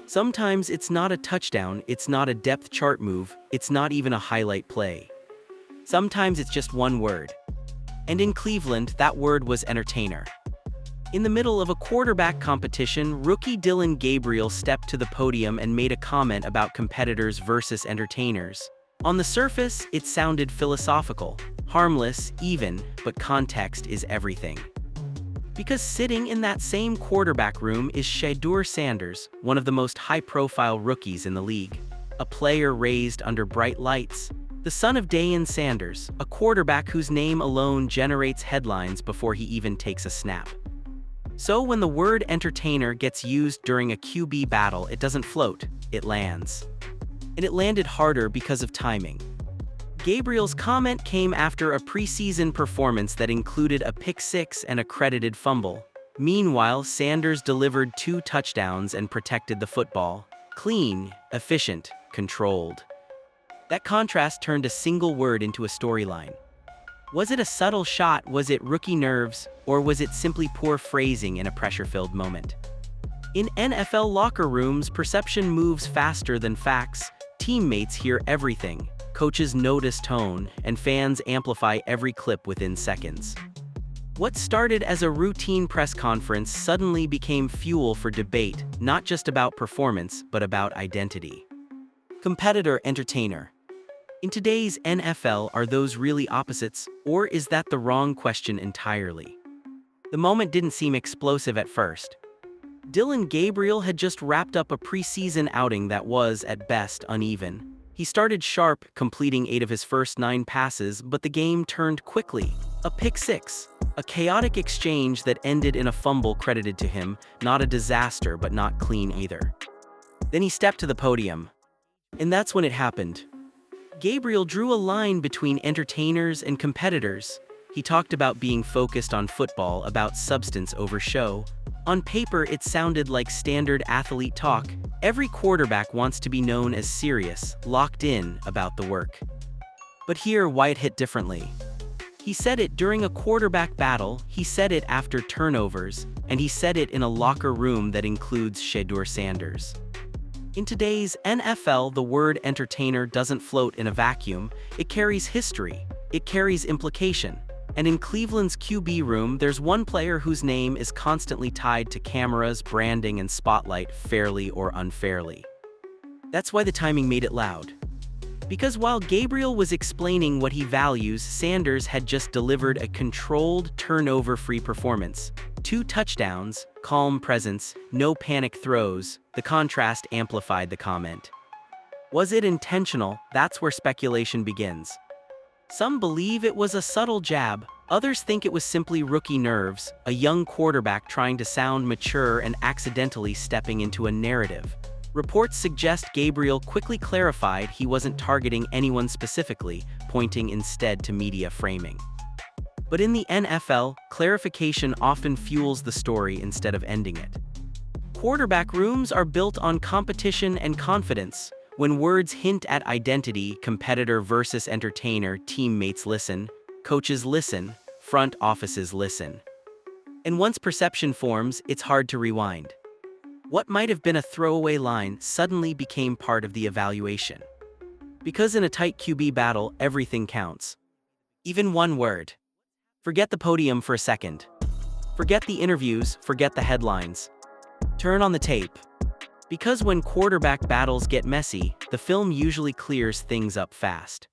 Sometimes it's not a touchdown, it's not a depth chart move, it's not even a highlight play. Sometimes it's just one word. And in Cleveland, that word was entertainer. In the middle of a quarterback competition, rookie Dillon Gabriel stepped to the podium and made a comment about competitors versus entertainers. On the surface, it sounded philosophical, harmless, even, but context is everything. Because sitting in that same quarterback room is Shedeur Sanders, one of the most high-profile rookies in the league. A player raised under bright lights. The son of Dillon Sanders, a quarterback whose name alone generates headlines before he even takes a snap. So when the word entertainer gets used during a QB battle, it doesn't float, it lands. And it landed harder because of timing. Gabriel's comment came after a preseason performance that included a pick-6 and a credited fumble. Meanwhile, Sanders delivered 2 touchdowns and protected the football. Clean, efficient, controlled. That contrast turned a single word into a storyline. Was it a subtle shot, was it rookie nerves, or was it simply poor phrasing in a pressure-filled moment? In NFL locker rooms, perception moves faster than facts. Teammates hear everything, coaches notice tone, and fans amplify every clip within seconds. What started as a routine press conference suddenly became fuel for debate, not just about performance, but about identity. Competitor-entertainer. In today's NFL, are those really opposites, or is that the wrong question entirely? The moment didn't seem explosive at first. Dillon Gabriel had just wrapped up a preseason outing that was, at best, uneven. He started sharp, completing 8 of his first 9 passes, but the game turned quickly. A pick-6, a chaotic exchange that ended in a fumble credited to him, not a disaster but not clean either. Then he stepped to the podium. And that's when it happened. Gabriel drew a line between entertainers and competitors. He talked about being focused on football, about substance over show. On paper, it sounded like standard athlete talk. Every quarterback wants to be known as serious, locked in about the work. But here, Wyatt hit differently. He said it during a quarterback battle, he said it after turnovers, and he said it in a locker room that includes Shedeur Sanders. In today's NFL, the word entertainer doesn't float in a vacuum. It carries history. It carries implication. And in Cleveland's QB room, there's one player whose name is constantly tied to cameras, branding, and spotlight, fairly or unfairly. That's why the timing made it loud. Because while Gabriel was explaining what he values, Sanders had just delivered a controlled, turnover-free performance. 2 touchdowns, calm presence, no panic throws. The contrast amplified the comment. Was it intentional? That's where speculation begins. Some believe it was a subtle jab, others think it was simply rookie nerves, a young quarterback trying to sound mature and accidentally stepping into a narrative. Reports suggest Gabriel quickly clarified he wasn't targeting anyone specifically, pointing instead to media framing. But in the NFL, clarification often fuels the story instead of ending it. Quarterback rooms are built on competition and confidence. When words hint at identity, competitor versus entertainer, teammates listen, coaches listen, front offices listen. And once perception forms, it's hard to rewind. What might have been a throwaway line suddenly became part of the evaluation. Because in a tight QB battle, everything counts. Even one word. Forget the podium for a second. Forget the interviews, forget the headlines. Turn on the tape. Because when quarterback battles get messy, the film usually clears things up fast.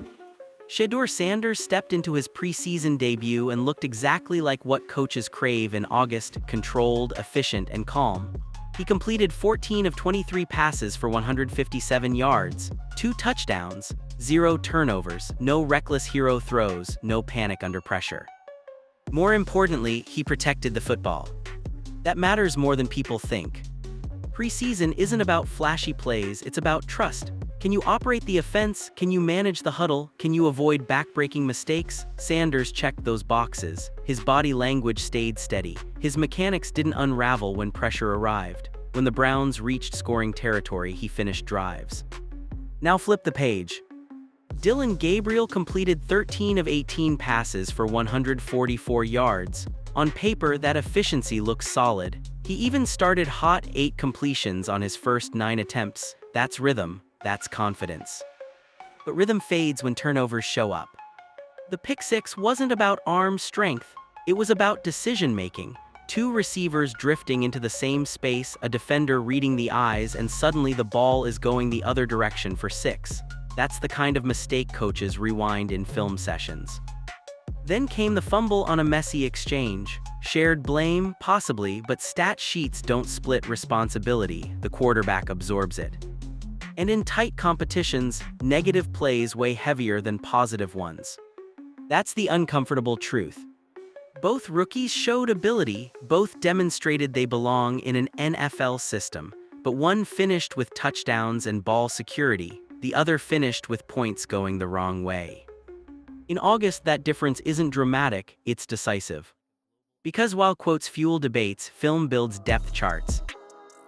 Shedeur Sanders stepped into his preseason debut and looked exactly like what coaches crave in August: controlled, efficient, and calm. He completed 14 of 23 passes for 157 yards, 2 touchdowns, 0 turnovers, no reckless hero throws, no panic under pressure. More importantly, he protected the football. That matters more than people think. Preseason isn't about flashy plays, it's about trust. Can you operate the offense? Can you manage the huddle? Can you avoid backbreaking mistakes? Sanders checked those boxes. His body language stayed steady. His mechanics didn't unravel when pressure arrived. When the Browns reached scoring territory, he finished drives. Now flip the page. Dillon Gabriel completed 13 of 18 passes for 144 yards. On paper, that efficiency looks solid, He even started hot 8 completions on his first 9 attempts. That's rhythm, that's confidence. But rhythm fades when turnovers show up. The pick six wasn't about arm strength, it was about decision-making. 2 receivers drifting into the same space, a defender reading the eyes, and suddenly the ball is going the other direction for 6. That's the kind of mistake coaches rewind in film sessions. Then came the fumble on a messy exchange. Shared blame, possibly, but stat sheets don't split responsibility, the quarterback absorbs it. And in tight competitions, negative plays weigh heavier than positive ones. That's the uncomfortable truth. Both rookies showed ability, both demonstrated they belong in an NFL system, but one finished with touchdowns and ball security, the other finished with points going the wrong way. In August, that difference isn't dramatic, it's decisive. Because while quotes fuel debates, film builds depth charts.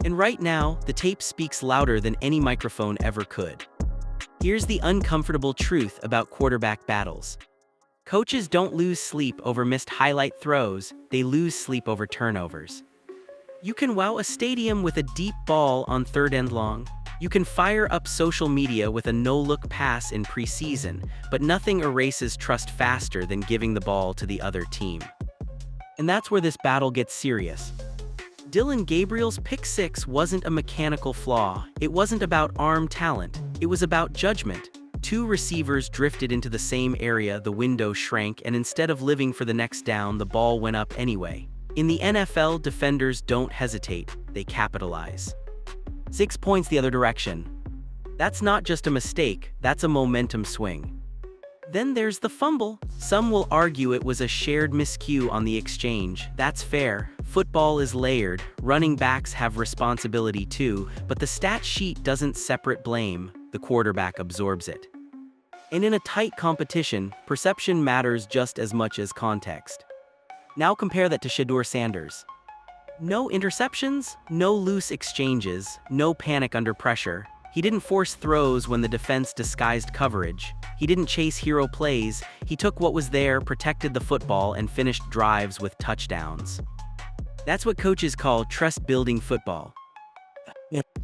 And right now, the tape speaks louder than any microphone ever could. Here's the uncomfortable truth about quarterback battles. Coaches don't lose sleep over missed highlight throws, they lose sleep over turnovers. You can wow a stadium with a deep ball on 3rd and long. You can fire up social media with a no-look pass in preseason, but nothing erases trust faster than giving the ball to the other team. And that's where this battle gets serious. Dillon Gabriel's pick six wasn't a mechanical flaw, it wasn't about arm talent, it was about judgment. 2 receivers drifted into the same area, the window shrank, and instead of living for the next down, the ball went up anyway. In the NFL, defenders don't hesitate, they capitalize. 6 points the other direction. That's not just a mistake, that's a momentum swing. Then there's the fumble. Some will argue it was a shared miscue on the exchange. That's fair. Football is layered, running backs have responsibility too, but the stat sheet doesn't separate blame, the quarterback absorbs it. And in a tight competition, perception matters just as much as context. Now compare that to Shedeur Sanders. No interceptions, no loose exchanges, no panic under pressure. He didn't force throws when the defense disguised coverage. He didn't chase hero plays. He took what was there, protected the football, and finished drives with touchdowns. That's what coaches call trust-building football.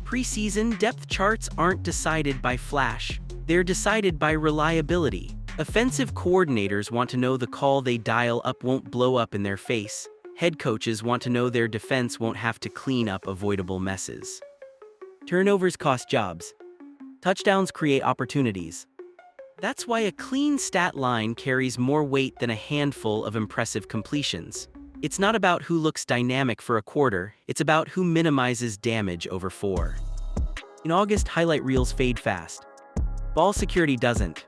Preseason depth charts aren't decided by flash. They're decided by reliability. Offensive coordinators want to know the call they dial up won't blow up in their face. Head coaches want to know their defense won't have to clean up avoidable messes. Turnovers cost jobs. Touchdowns create opportunities. That's why a clean stat line carries more weight than a handful of impressive completions. It's not about who looks dynamic for a quarter, it's about who minimizes damage over 4. In August, highlight reels fade fast. Ball security doesn't.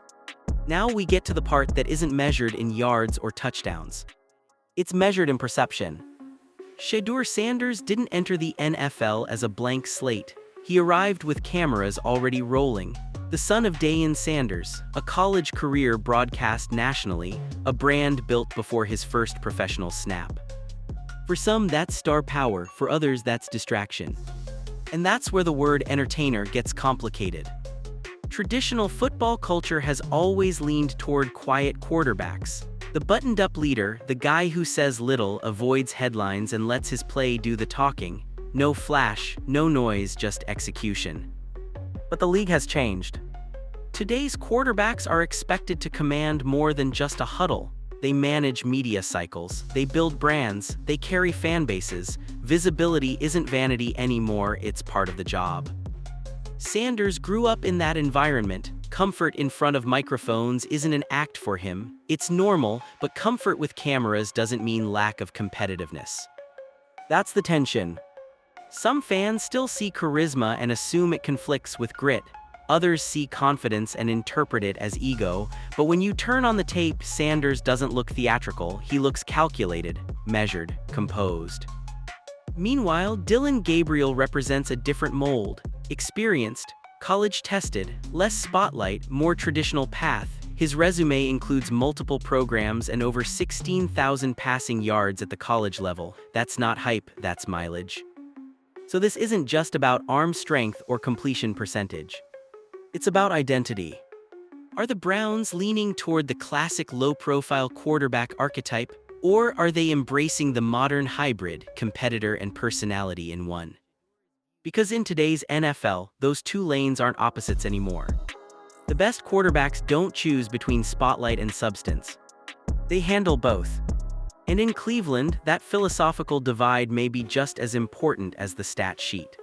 Now we get to the part that isn't measured in yards or touchdowns. It's measured in perception. Shedeur Sanders didn't enter the NFL as a blank slate. He arrived with cameras already rolling. The son of Dillon Sanders, a college career broadcast nationally, a brand built before his first professional snap. For some, that's star power, for others, that's distraction. And that's where the word entertainer gets complicated. Traditional football culture has always leaned toward quiet quarterbacks. The buttoned-up leader, the guy who says little, avoids headlines, and lets his play do the talking. No flash, no noise, just execution. But the league has changed. Today's quarterbacks are expected to command more than just a huddle. They manage media cycles, they build brands, they carry fan bases. Visibility isn't vanity anymore, it's part of the job. Sanders grew up in that environment. Comfort in front of microphones isn't an act for him. It's normal, but comfort with cameras doesn't mean lack of competitiveness. That's the tension. Some fans still see charisma and assume it conflicts with grit. Others see confidence and interpret it as ego. But when you turn on the tape, Sanders doesn't look theatrical. He looks calculated, measured, composed. Meanwhile, Dillon Gabriel represents a different mold. Experienced, college-tested, less spotlight, more traditional path. His resume includes multiple programs and over 16,000 passing yards at the college level. That's not hype, that's mileage. So this isn't just about arm strength or completion percentage. It's about identity. Are the Browns leaning toward the classic low-profile quarterback archetype, Or are they embracing the modern hybrid, competitor and personality in one? Because in today's NFL, those two lanes aren't opposites anymore. The best quarterbacks don't choose between spotlight and substance. They handle both. And in Cleveland, that philosophical divide may be just as important as the stat sheet.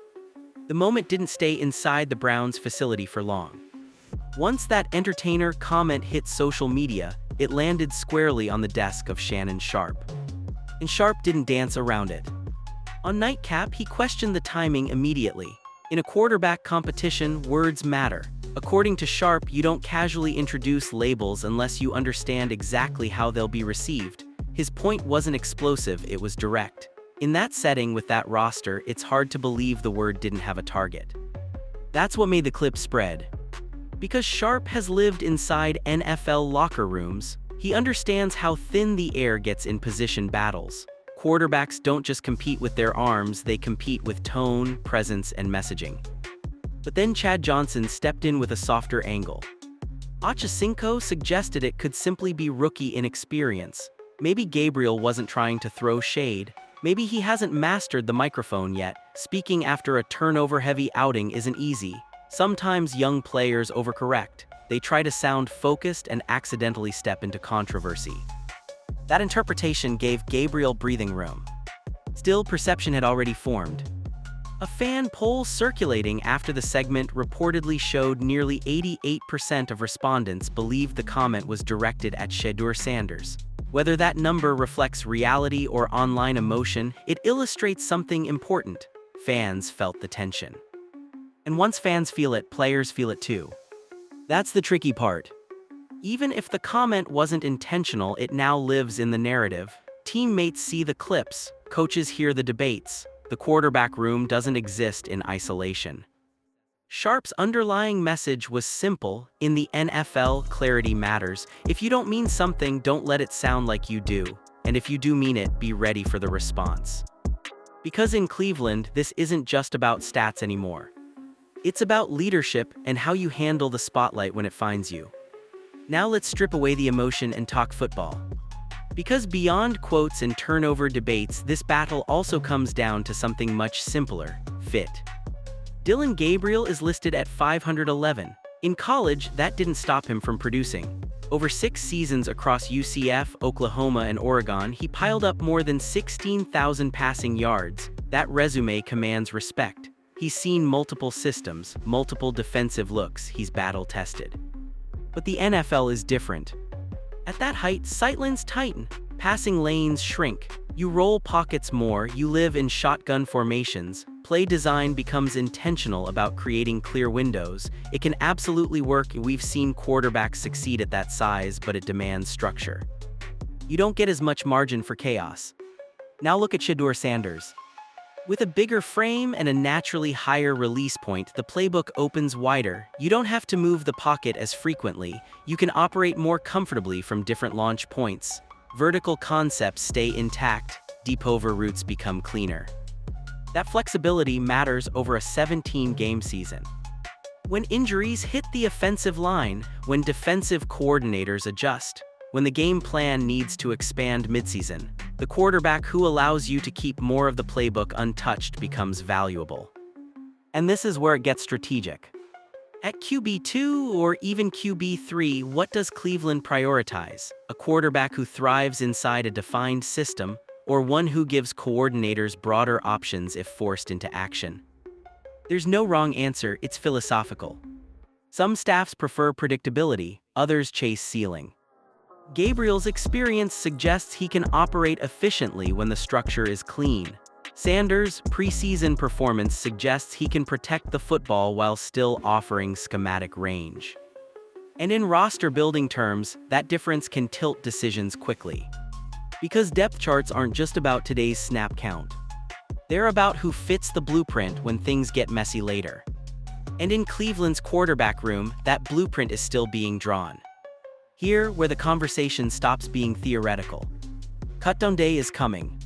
The moment didn't stay inside the Browns' facility for long. Once that entertainer comment hit social media, it landed squarely on the desk of Shannon Sharpe. And Sharpe didn't dance around it. On Nightcap, he questioned the timing immediately. In a quarterback competition, words matter. According to Sharpe, you don't casually introduce labels unless you understand exactly how they'll be received. His point wasn't explosive, it was direct. In that setting with that roster, it's hard to believe the word didn't have a target. That's what made the clip spread. Because Sharpe has lived inside NFL locker rooms, he understands how thin the air gets in position battles. Quarterbacks don't just compete with their arms, they compete with tone, presence, and messaging. But then Chad Johnson stepped in with a softer angle. Ochocinco suggested it could simply be rookie inexperience. Maybe Gabriel wasn't trying to throw shade. Maybe he hasn't mastered the microphone yet. Speaking after a turnover-heavy outing isn't easy. Sometimes young players overcorrect. They try to sound focused and accidentally step into controversy. That interpretation gave Gabriel breathing room. Still, perception had already formed. A fan poll circulating after the segment reportedly showed nearly 88% of respondents believed the comment was directed at Shedeur Sanders. Whether that number reflects reality or online emotion, it illustrates something important. Fans felt the tension. And once fans feel it, players feel it too. That's the tricky part. Even if the comment wasn't intentional, it now lives in the narrative. Teammates see the clips, coaches hear the debates. The quarterback room doesn't exist in isolation. Sharpe's underlying message was simple: in the NFL, clarity matters. If you don't mean something, don't let it sound like you do. And if you do mean it, be ready for the response. Because in Cleveland, this isn't just about stats anymore. It's about leadership and how you handle the spotlight when it finds you. Now let's strip away the emotion and talk football. Because beyond quotes and turnover debates, this battle also comes down to something much simpler: fit. Dillon Gabriel is listed at 511. In college, that didn't stop him from producing. Over 6 seasons across UCF, Oklahoma, and Oregon, he piled up more than 16,000 passing yards. That resume commands respect. He's seen multiple systems, multiple defensive looks, he's battle-tested. But the NFL is different. At that height, sightlines tighten, passing lanes shrink. You roll pockets more, you live in shotgun formations. Play design becomes intentional about creating clear windows. It can absolutely work. We've seen quarterbacks succeed at that size, but it demands structure. You don't get as much margin for chaos. Now look at Shedeur Sanders. With a bigger frame and a naturally higher release point, the playbook opens wider. You don't have to move the pocket as frequently. You can operate more comfortably from different launch points. Vertical concepts stay intact. Deep over routes become cleaner. That flexibility matters over a 17-game season. When injuries hit the offensive line, when defensive coordinators adjust, when the game plan needs to expand midseason, the quarterback who allows you to keep more of the playbook untouched becomes valuable. And this is where it gets strategic. At QB2 or even QB3, what does Cleveland prioritize? A quarterback who thrives inside a defined system, or one who gives coordinators broader options if forced into action? There's no wrong answer, it's philosophical. Some staffs prefer predictability, others chase ceiling. Gabriel's experience suggests he can operate efficiently when the structure is clean. Sanders' preseason performance suggests he can protect the football while still offering schematic range. And in roster-building terms, that difference can tilt decisions quickly. Because depth charts aren't just about today's snap count. They're about who fits the blueprint when things get messy later. And in Cleveland's quarterback room, that blueprint is still being drawn. Here, where the conversation stops being theoretical. Cutdown day is coming.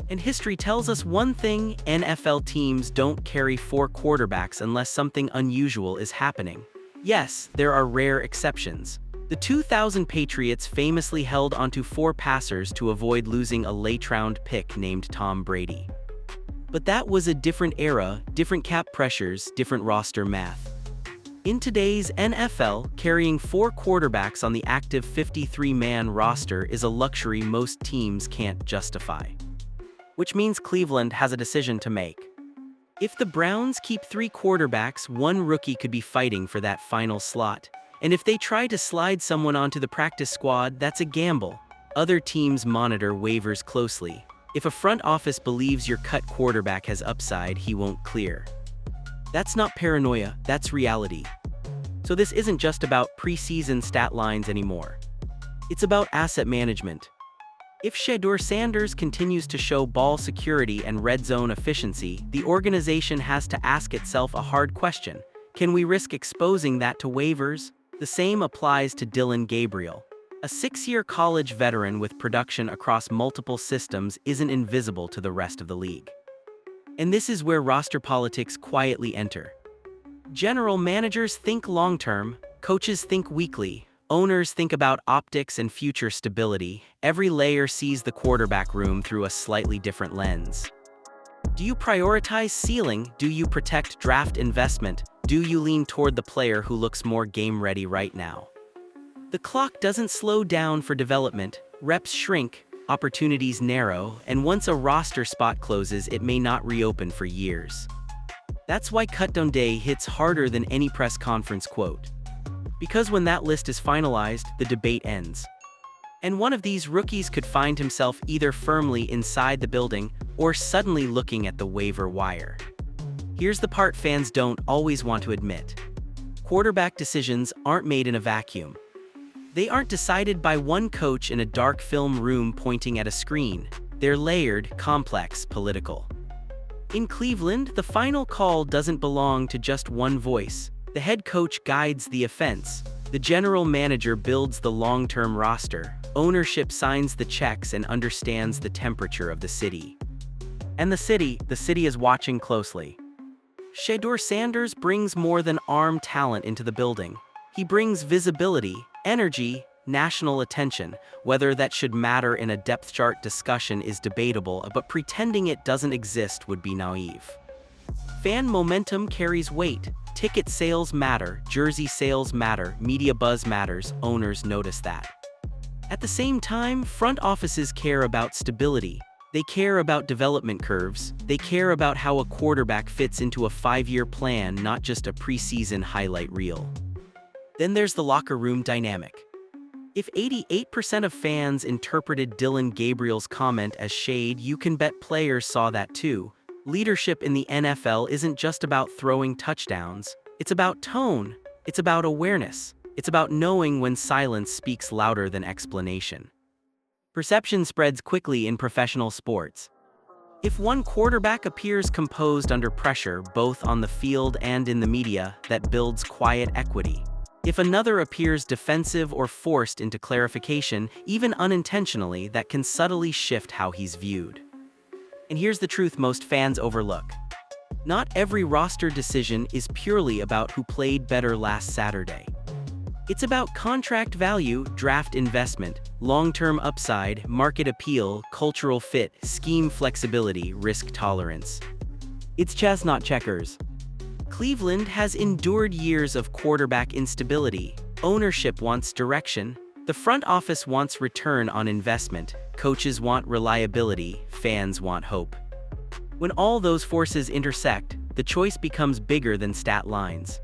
And history tells us one thing: NFL teams don't carry 4 quarterbacks unless something unusual is happening. Yes, there are rare exceptions. The 2000 Patriots famously held onto 4 passers to avoid losing a late-round pick named Tom Brady. But that was a different era, different cap pressures, different roster math. In today's NFL, carrying 4 quarterbacks on the active 53-man roster is a luxury most teams can't justify. Which means Cleveland has a decision to make. If the Browns keep 3 quarterbacks, 1 rookie could be fighting for that final slot. And if they try to slide someone onto the practice squad, that's a gamble. Other teams monitor waivers closely. If a front office believes your cut quarterback has upside, he won't clear. That's not paranoia, that's reality. So this isn't just about preseason stat lines anymore. It's about asset management. If Shedeur Sanders continues to show ball security and red zone efficiency, the organization has to ask itself a hard question. Can we risk exposing that to waivers? The same applies to Dillon Gabriel. A 6-year college veteran with production across multiple systems isn't invisible to the rest of the league. And this is where roster politics quietly enter. General managers think long-term, coaches think weekly, owners think about optics and future stability. Every layer sees the quarterback room through a slightly different lens. Do you prioritize ceiling? Do you protect draft investment? Do you lean toward the player who looks more game-ready right now? The clock doesn't slow down for development, reps shrink, opportunities narrow, and once a roster spot closes, it may not reopen for years. That's why cutdown day hits harder than any press conference quote. Because when that list is finalized, the debate ends. And one of these rookies could find himself either firmly inside the building or suddenly looking at the waiver wire. Here's the part fans don't always want to admit. Quarterback decisions aren't made in a vacuum. They aren't decided by one coach in a dark film room pointing at a screen. They're layered, complex, political. In Cleveland, the final call doesn't belong to just one voice. The head coach guides the offense. The general manager builds the long-term roster. Ownership signs the checks and understands the temperature of the city. And the city is watching closely. Shedeur Sanders brings more than arm talent into the building. He brings visibility, energy, national attention. Whether that should matter in a depth chart discussion is debatable, but pretending it doesn't exist would be naive. Fan momentum carries weight. Ticket sales matter, jersey sales matter, media buzz matters, owners notice that. At the same time, front offices care about stability. They care about development curves. They care about how a quarterback fits into a 5-year plan, not just a preseason highlight reel. Then there's the locker room dynamic. If 88% of fans interpreted Dillon Gabriel's comment as shade, you can bet players saw that too. Leadership in the NFL isn't just about throwing touchdowns. It's about tone. It's about awareness. It's about knowing when silence speaks louder than explanation. Perception spreads quickly in professional sports. If one quarterback appears composed under pressure, both on the field and in the media, that builds quiet equity. If another appears defensive or forced into clarification, even unintentionally, that can subtly shift how he's viewed. And here's the truth most fans overlook. Not every roster decision is purely about who played better last Saturday. It's about contract value, draft investment, long-term upside, market appeal, cultural fit, scheme flexibility, risk tolerance. It's chess, not checkers. Cleveland has endured years of quarterback instability. Ownership wants direction. The front office wants return on investment. Coaches want reliability. Fans want hope. When all those forces intersect, the choice becomes bigger than stat lines.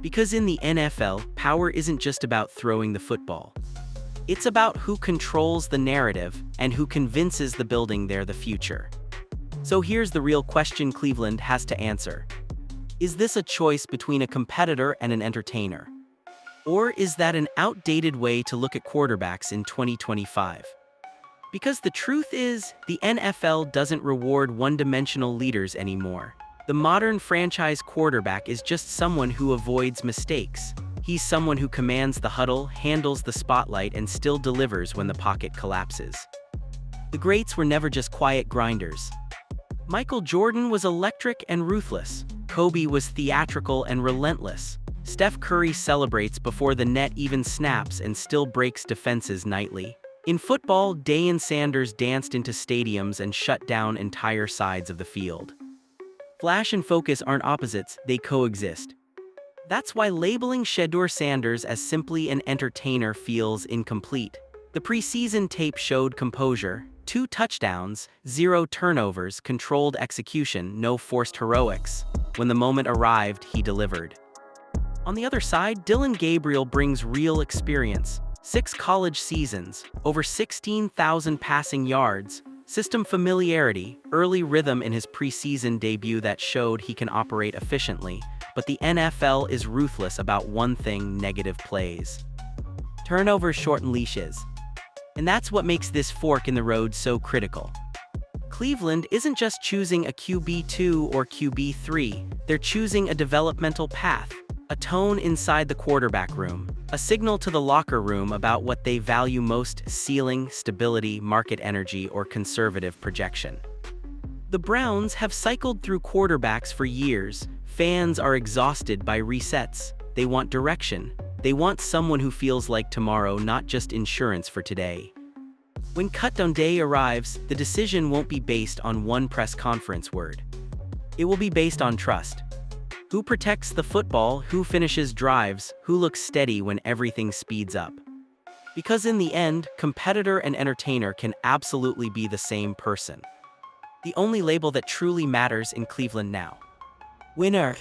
Because in the NFL, power isn't just about throwing the football. It's about who controls the narrative and who convinces the building they're the future. So here's the real question Cleveland has to answer. Is this a choice between a competitor and an entertainer? Or is that an outdated way to look at quarterbacks in 2025? Because the truth is, the NFL doesn't reward one-dimensional leaders anymore. The modern franchise quarterback is just someone who avoids mistakes. He's someone who commands the huddle, handles the spotlight, and still delivers when the pocket collapses. The greats were never just quiet grinders. Michael Jordan was electric and ruthless. Kobe was theatrical and relentless. Steph Curry celebrates before the net even snaps and still breaks defenses nightly. In football, Dillon Sanders danced into stadiums and shut down entire sides of the field. Flash and focus aren't opposites, they coexist. That's why labeling Shedeur Sanders as simply an entertainer feels incomplete. The preseason tape showed composure, 2 touchdowns, 0 turnovers, controlled execution, no forced heroics. When the moment arrived, he delivered. On the other side, Dillon Gabriel brings real experience. 6 college seasons, over 16,000 passing yards, system familiarity, early rhythm in his preseason debut that showed he can operate efficiently. But the NFL is ruthless about one thing: negative plays. Turnovers shorten leashes. And that's what makes this fork in the road so critical. Cleveland isn't just choosing a QB2 or QB3, they're choosing a developmental path, a tone inside the quarterback room, a signal to the locker room about what they value most: ceiling, stability, market energy, or conservative projection. The Browns have cycled through quarterbacks for years. Fans are exhausted by resets. They want direction. They want someone who feels like tomorrow, not just insurance for today. When cut-down day arrives, the decision won't be based on one press conference word. It will be based on trust. Who protects the football? Who finishes drives? Who looks steady when everything speeds up? Because in the end, competitor and entertainer can absolutely be the same person. The only label that truly matters in Cleveland now. Winner.